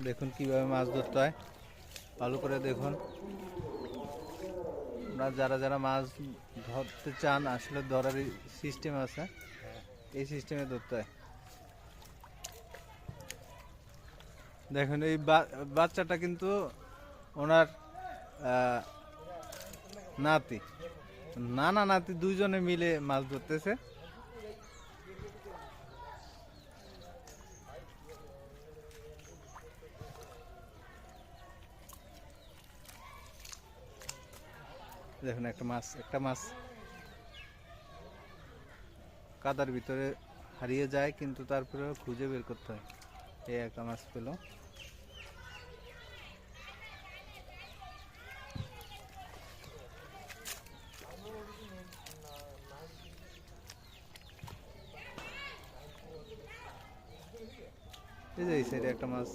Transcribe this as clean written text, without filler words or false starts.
দেখুন কিভাবে মাছ ধরতে হয়, ভালো করে দেখুন। আপনারা যারা যারা মাছ ধরতে চান, আসলে ধরার সিস্টেম আছে, এই সিস্টেমে ধরতে হয়। দেখুন এই বাচ্চাটা কিন্তু ওনার নাতি, নানা নাতি দুইজনে মিলে মাছ ধরতেছে। দেখুন একটা মাছ কাদার ভিতরে হারিয়ে যায়, কিন্তু তারপরেও খুঁজে বের করতে হয়। এই একটা মাছ পেল। এই যে এই সাইডে একটা মাছ।